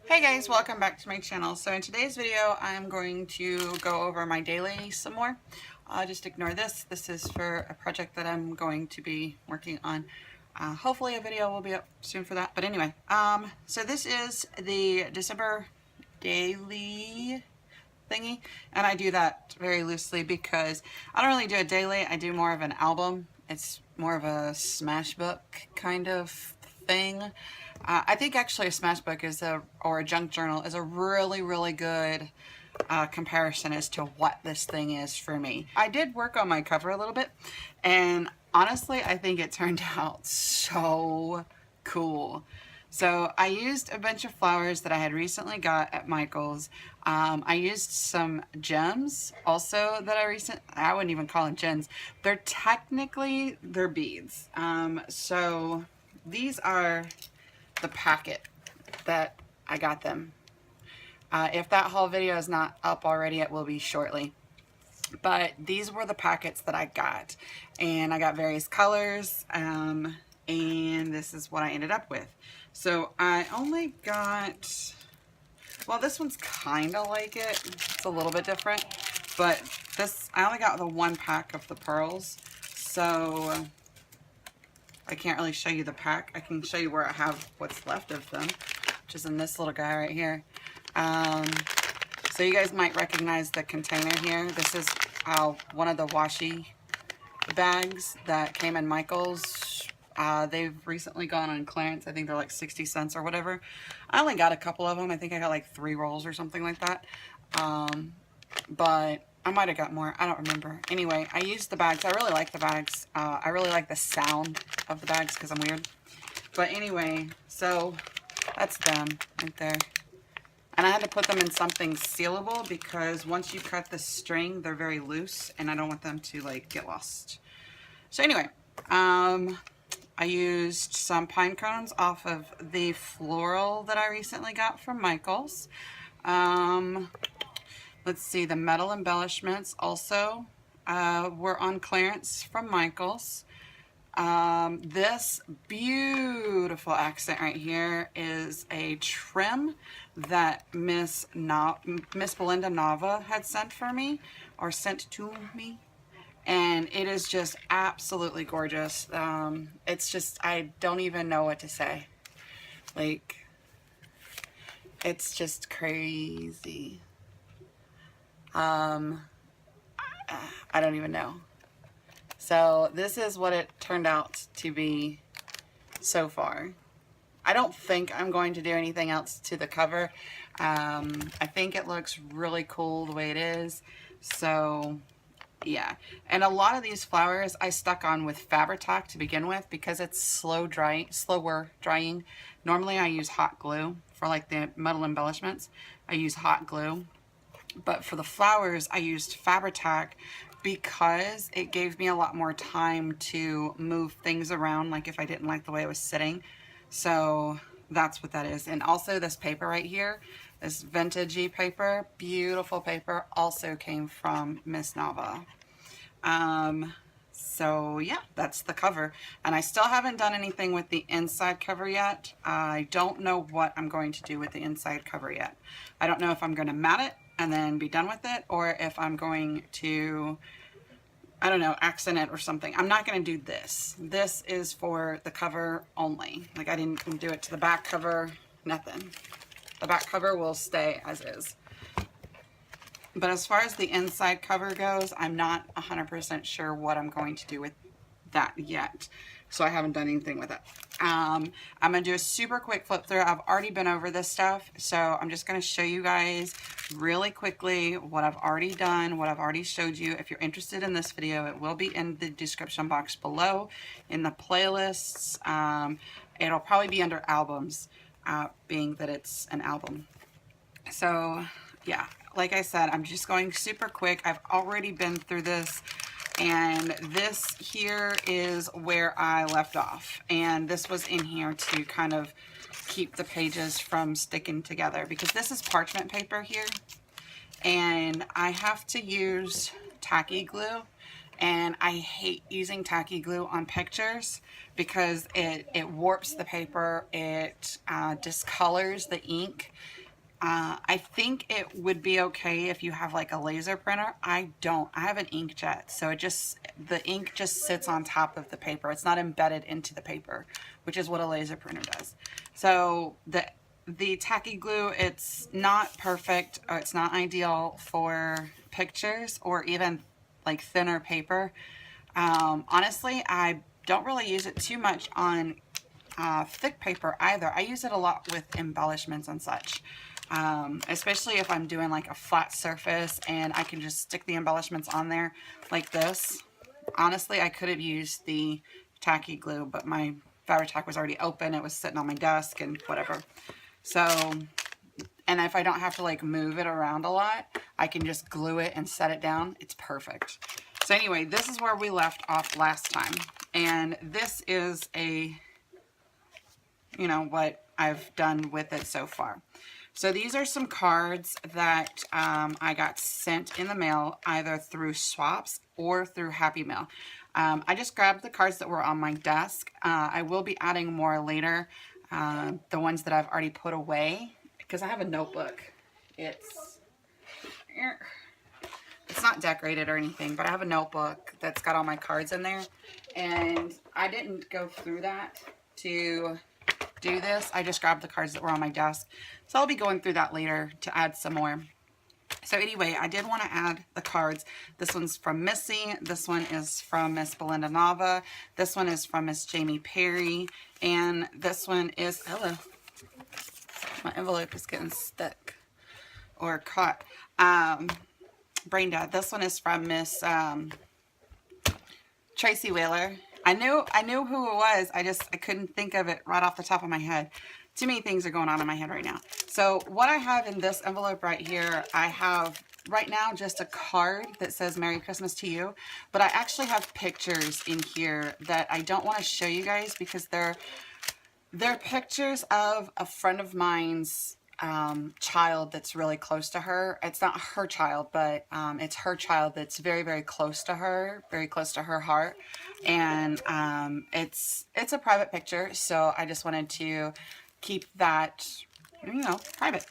Hey guys, welcome back to my channel. So in today's video, I'm going to go over my daily some more. Just ignore this. This is for a project that I'm going to be working on. Hopefully a video will be up soon for that. But anyway, so this is the December daily thingy. And I do that very loosely because I don't really do a daily. I do more of an album. It's more of a smash book kind of thing. I think actually a smash book or a junk journal is a really good comparison as to what this thing is for me. I did work on my cover a little bit, and honestly I think it turned out so cool. So I used a bunch of flowers that I had recently got at Michael's. I used some gems also that I wouldn't even call them gems. They're beads. So these are the packet that I got them. If that whole video is not up already, it will be shortly. But these were the packets that I got, and I got various colors, and this is what I ended up with. So I only got, well, this one's kind of like it. It's a little bit different, but I only got the one pack of the pearls, so I can't really show you the pack. I can show you where I have what's left of them, which is in this little guy right here. So you guys might recognize the container here. This is one of the washi bags that came in Michael's. They've recently gone on clearance. I think they're like 60 cents or whatever. I only got a couple of them. I think I got like 3 rolls or something like that. But I might have got more. I don't remember. Anyway, I used the bags. I really like the bags. I really like the sound of the bags because I'm weird. But anyway, so that's them right there. And I had to put them in something sealable because once you cut the string, they're very loose and I don't want them to like get lost. So anyway, I used some pine cones off of the floral that I recently got from Michael's. Let's see, the metal embellishments also were on clearance from Michael's. This beautiful accent right here is a trim that Miss Belinda Nava had sent for me, or sent to me. And it is just absolutely gorgeous. It's just, I don't even know what to say. Like, it's just crazy. I don't even know. So this is what it turned out to be so far. I don't think I'm going to do anything else to the cover. I think it looks really cool the way it is. So yeah, and a lot of these flowers I stuck on with Fabri-Tac to begin with because it's slower drying. Normally I use hot glue for like the metal embellishments. I use hot glue, but for the flowers I used Fabri-Tac because it gave me a lot more time to move things around, like if I didn't like the way it was sitting. So that's what that is. And also this paper right here, this vintagey paper, beautiful paper, also came from Miss Nava. So yeah, that's the cover. And I still haven't done anything with the inside cover yet. I don't know what I'm going to do with the inside cover yet. I don't know if I'm going to mat it and then be done with it, or if I'm going to, I don't know, accent it or something. I'm not going to do this. This is for the cover only. Like, I didn't do it to the back cover, nothing. The back cover will stay as is. But as far as the inside cover goes, I'm not 100% sure what I'm going to do with that yet. So I haven't done anything with it. I'm going to do a super quick flip through. I've already been over this stuff, so I'm just going to show you guys really quickly what I've already done, what I've already showed you. If you're interested in this video, it will be in the description box below in the playlists. It'll probably be under albums, being that it's an album. So yeah, like I said, I'm just going super quick. I've already been through this. And this here is where I left off. And this was in here to kind of keep the pages from sticking together, because this is parchment paper here. And I have to use tacky glue. And I hate using tacky glue on pictures because it warps the paper, it discolors the ink, I think it would be okay if you have like a laser printer. I don't. I have an inkjet, so the ink just sits on top of the paper. It's not embedded into the paper, which is what a laser printer does. So the tacky glue, it's not perfect, or it's not ideal for pictures or even like thinner paper. Honestly, I don't really use it too much on thick paper either. I use it a lot with embellishments and such, especially if I'm doing like a flat surface and I can just stick the embellishments on there like this. Honestly, I could have used the tacky glue, but my Fabri-Tac was already open. It was sitting on my desk and whatever. So, and if I don't have to like move it around a lot, I can just glue it and set it down. It's perfect. So anyway, this is where we left off last time. And this is what I've done with it so far. So these are some cards that I got sent in the mail, either through swaps or through Happy Mail. I just grabbed the cards that were on my desk. I will be adding more later, the ones that I've already put away, because I have a notebook. It's not decorated or anything, but I have a notebook that's got all my cards in there, and I didn't go through that to do this. I just grabbed the cards that were on my desk, so I'll be going through that later to add some more. So anyway, I did want to add the cards. This one's from Missy. This one is from Miss Belinda Nava. This one is from Miss Jamie Perry. And this one is, hello, my envelope is getting stuck or caught. Brain dead. This one is from Miss Tracy Whaler. I knew who it was. I couldn't think of it right off the top of my head. Too many things are going on in my head right now. So what I have in this envelope right here, I have right now just a card that says Merry Christmas to you, but I actually have pictures in here that I don't want to show you guys because they're pictures of a friend of mine's child that's really close to her. It's not her child, but it's her child that's very, very close to her, very close to her heart. And it's a private picture, so I just wanted to keep that, private.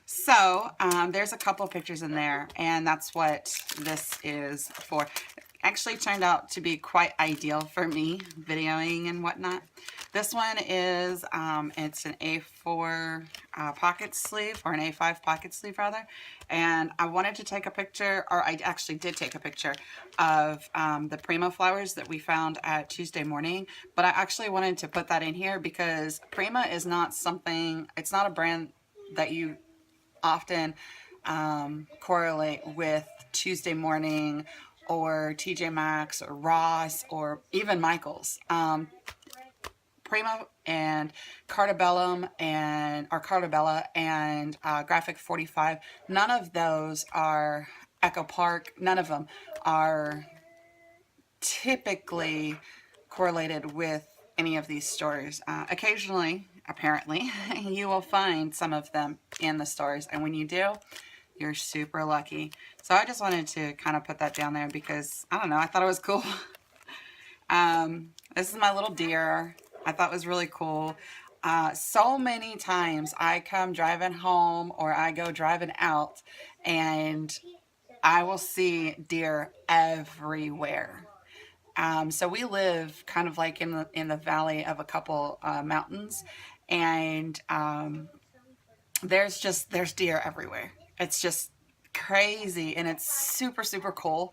So there's a couple of pictures in there, and that's what this is for. Actually turned out to be quite ideal for me videoing and whatnot. This one is it's an A4 pocket sleeve, or an A5 pocket sleeve rather, and I wanted to take a picture, or I actually did take a picture of the Prima flowers that we found at Tuesday morning, but I actually wanted to put that in here because Prima is not something, it's not a brand that you often correlate with Tuesday Morning or TJ Maxx or Ross or even Michael's. Prima and Cartabellum and Cartabella and Graphic 45, none of those are Echo Park. None of them are typically correlated with any of these stores. Occasionally, apparently, you will find some of them in the stores, and when you do, you're super lucky. So I just wanted to kind of put that down there because, I don't know, I thought it was cool. This is my little deer. I thought it was really cool. So many times I come driving home or I go driving out and I will see deer everywhere. So we live kind of like in the valley of a couple mountains, and there's deer everywhere. It's just crazy, and it's super, super cool.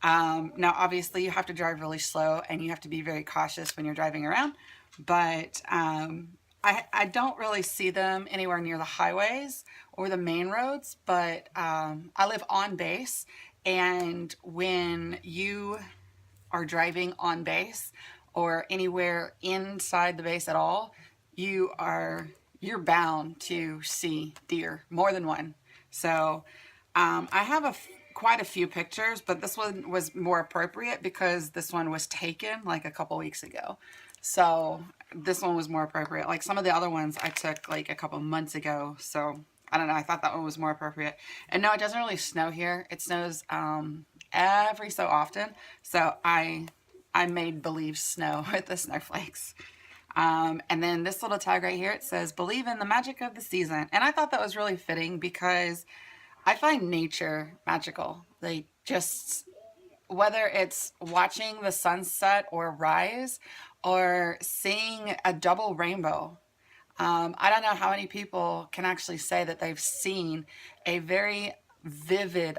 Now, obviously, you have to drive really slow, and you have to be very cautious when you're driving around, but I don't really see them anywhere near the highways or the main roads, but I live on base, and when you are driving on base or anywhere inside the base at all, you're bound to see deer, more than one. So I have quite a few pictures, but this one was more appropriate because this one was taken like a couple weeks ago. So this one was more appropriate. Like some of the other ones I took like a couple months ago. So I don't know, I thought that one was more appropriate. And no, it doesn't really snow here. It snows every so often. So I made believe snow with the snowflakes. And then this little tag right here, it says, "Believe in the magic of the season." And I thought that was really fitting because I find nature magical. Like, just whether it's watching the sunset or rise or seeing a double rainbow. I don't know how many people can actually say that they've seen a very vivid,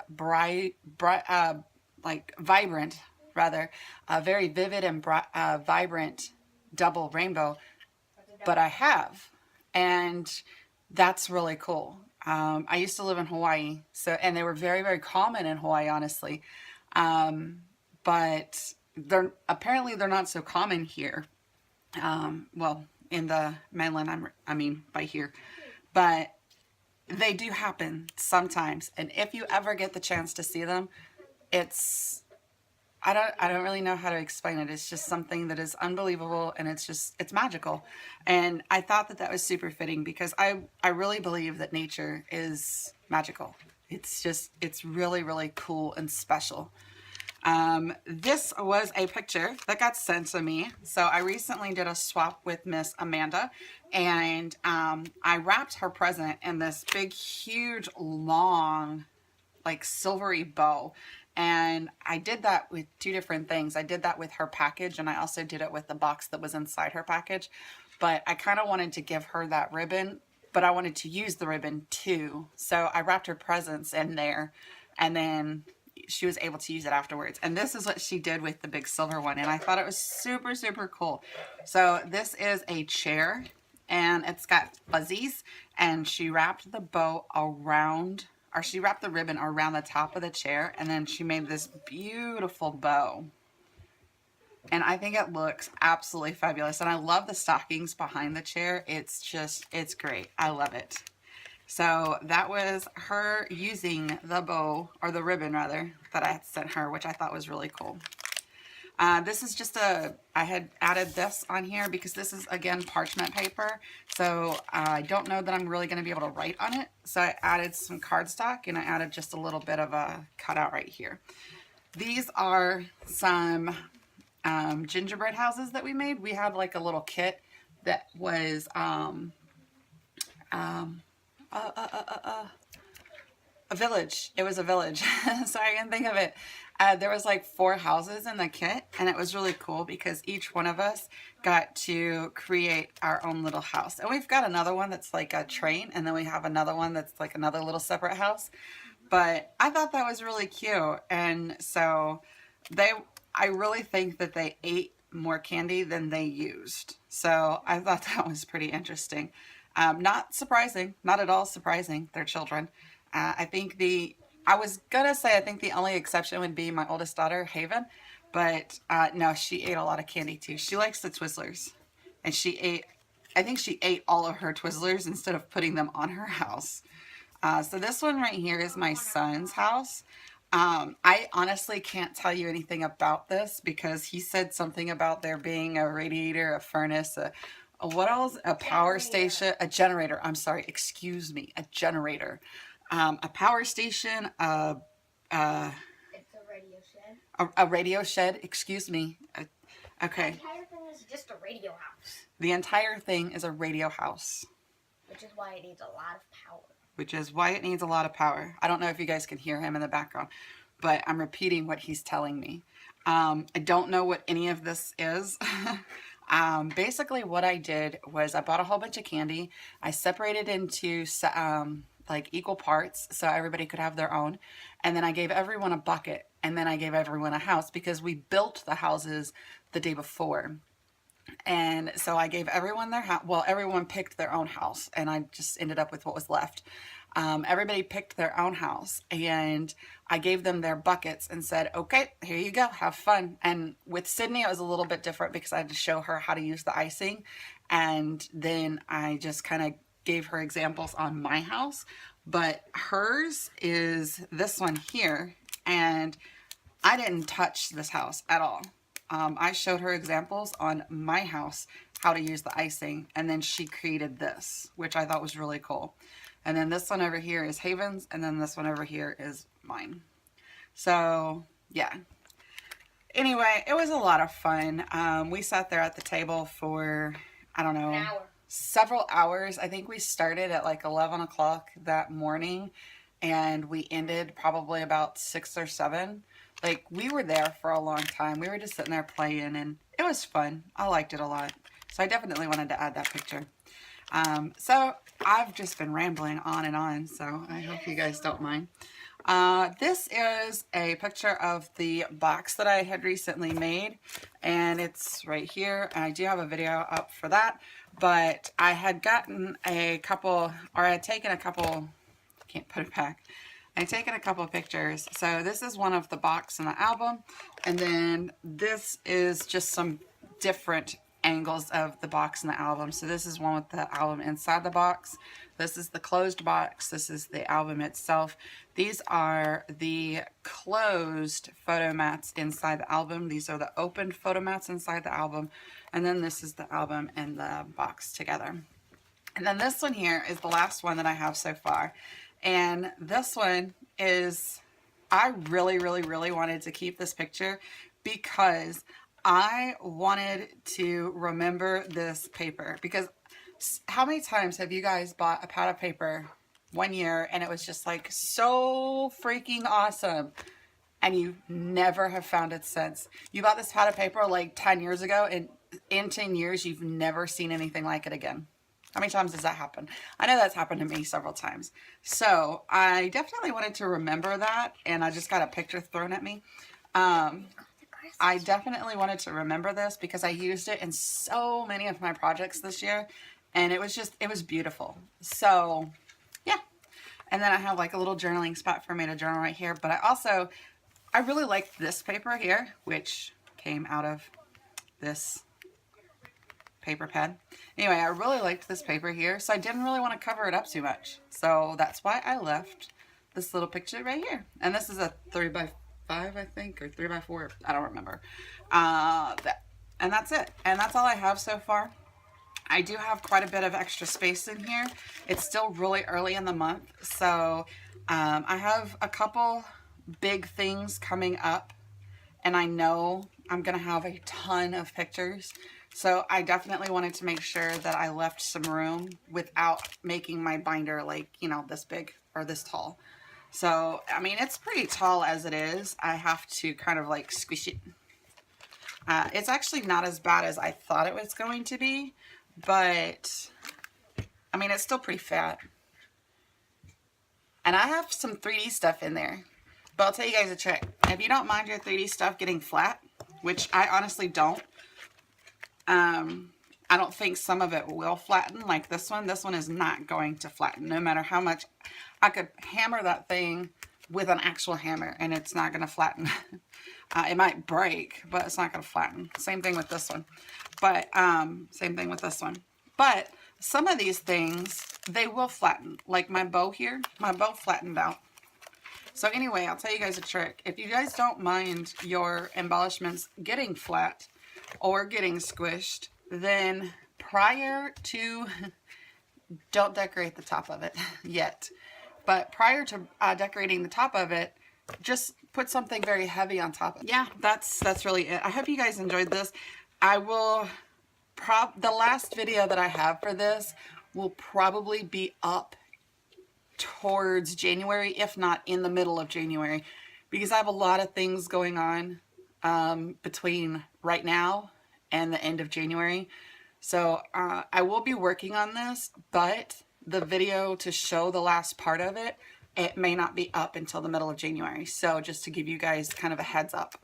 like vibrant, rather, a very vivid and vibrant double rainbow, but I have. And that's really cool. I used to live in Hawaii, so, and they were very, very common in Hawaii, honestly. But they're not so common here. Well, in the mainland, I mean by here, but they do happen sometimes. And if you ever get the chance to see them, it's, I don't really know how to explain it. It's just something that is unbelievable, and it's magical. And I thought that that was super fitting because I really believe that nature is magical. It's really, really cool and special. This was a picture that got sent to me. So I recently did a swap with Miss Amanda, and I wrapped her present in this big, huge, long, like silvery bow. And I did that with two different things. I did that with her package, and I also did it with the box that was inside her package. But I kind of wanted to give her that ribbon, but I wanted to use the ribbon too. So I wrapped her presents in there, and then she was able to use it afterwards. And this is what she did with the big silver one, and I thought it was super, super cool. So this is a chair, and it's got fuzzies, and she wrapped the bow around, or she wrapped the ribbon around the top of the chair, and then she made this beautiful bow. And I think it looks absolutely fabulous. And I love the stockings behind the chair. It's great. I love it. So that was her using the bow, or the ribbon rather, that I had sent her, which I thought was really cool. This is just I had added this on here because this is, again, parchment paper. So I don't know that I'm really going to be able to write on it. So I added some cardstock, and I added just a little bit of a cutout right here. These are some gingerbread houses that we made. We had like a little kit that was a village. It was a village. Sorry, I can't think of it. There was like 4 houses in the kit, and it was really cool because each one of us got to create our own little house. And we've got another one that's like a train, and then we have another one that's like another little separate house. But I thought that was really cute. And so I really think that they ate more candy than they used. So I thought that was pretty interesting. Not surprising, not at all surprising. They're children. I was gonna say I think the only exception would be my oldest daughter, Haven, but no, she ate a lot of candy too. She likes the Twizzlers, and I think she ate all of her Twizzlers instead of putting them on her house. So this one right here is my son's house. I honestly can't tell you anything about this because he said something about there being a radiator, a furnace, what else? A power station, a generator. I'm sorry, excuse me, a generator. A power station, it's a radio shed. A radio shed, excuse me. Okay. The entire thing is just a radio house. The entire thing is a radio house. Which is why it needs a lot of power. Which is why it needs a lot of power. I don't know if you guys can hear him in the background, but I'm repeating what he's telling me. I don't know what any of this is. Basically what I did was I bought a whole bunch of candy. I separated into like equal parts so everybody could have their own. And then I gave everyone a bucket, and then I gave everyone a house because we built the houses the day before. And so I gave everyone their house. Well, everyone picked their own house, and I just ended up with what was left. Everybody picked their own house, and I gave them their buckets and said, okay, here you go, have fun. And with Sydney, it was a little bit different because I had to show her how to use the icing. And then I just kind of gave her examples on my house. But hers is this one here, and I didn't touch this house at all. I showed her examples on my house how to use the icing, and then she created this, which I thought was really cool. And then this one over here is Haven's, and then this one over here is mine. So yeah, anyway, it was a lot of fun. We sat there at the table for I don't know, An hour. several hours. I think we started at like 11 o'clock that morning and we ended probably about 6 or 7. Like, we were there for a long time. We were just sitting there playing and it was fun. I liked it a lot. So I definitely wanted to add that picture. So I've just been rambling on and on, so I hope you guys don't mind. This is a picture of the box that I had recently made, and it's right here, and I do have a video up for that, but I had gotten a couple, or I had taken a couple, can't put it back, I had taken a couple of pictures. So this is one of the box in the album, and then this is just some different angles of the box in the album. So this is one with the album inside the box. This is the closed box. This is the album itself. These are the closed photo mats inside the album. These are the opened photo mats inside the album. And then this is the album and the box together. And then this one here is the last one that I have so far. And this one is, I really wanted to keep this picture because I wanted to remember this paper. Because how many times have you guys bought a pad of paper one year and it was just like so freaking awesome and you never have found it since? You bought this pad of paper like 10 years ago and in 10 years you've never seen anything like it again. How many times does that happen? I know that's happened to me several times. So I definitely wanted to remember that, and I just got a picture thrown at me. I definitely wanted to remember this because I used it in so many of my projects this year, and it was beautiful. So yeah. And then I have like a little journaling spot for me to journal right here. But I really like this paper here, which came out of this paper pad. Anyway, I really liked this paper here, so I didn't really want to cover it up too much. So that's why I left this little picture right here. And this is a 3x5, I think, or 3x4. I don't remember. And that's it. And that's all I have so far. I do have quite a bit of extra space in here. It's still really early in the month, so I have a couple big things coming up, and I know I'm gonna have a ton of pictures. So I definitely wanted to make sure that I left some room without making my binder like, you know, this big or this tall. So, I mean, it's pretty tall as it is. I have to kind of like squish it. It's actually not as bad as I thought it was going to be, but I mean, it's still pretty fat. And I have some 3D stuff in there, but I'll tell you guys a trick. If you don't mind your 3D stuff getting flat, which I honestly don't, I don't think some of it will flatten like this one. This one is not going to flatten no matter how much. I could hammer that thing with an actual hammer and it's not going to flatten. It might break, but it's not going to flatten. Same thing with this one. But same thing with this one. But some of these things, they will flatten. Like my bow here, my bow flattened out. So anyway, I'll tell you guys a trick. If you guys don't mind your embellishments getting flat or getting squished, then prior to, don't decorate the top of it yet, but prior to decorating the top of it, just put something very heavy on top of it. Yeah, that's really it. I hope you guys enjoyed this. I will, the last video that I have for this will probably be up towards January, if not in the middle of January, because I have a lot of things going on between right now and the end of January. So I will be working on this, but the video to show the last part of it, it may not be up until the middle of January. So just to give you guys kind of a heads up.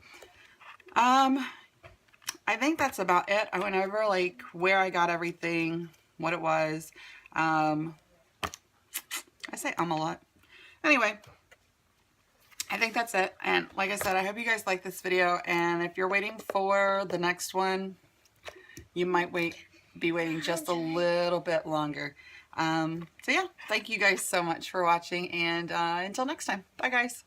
I think that's about it. I went over like where I got everything, what it was. I say a lot. Anyway, I think that's it. And like I said, I hope you guys like this video. And if you're waiting for the next one, you might be waiting just a little bit longer. So yeah, thank you guys so much for watching. And until next time, bye guys.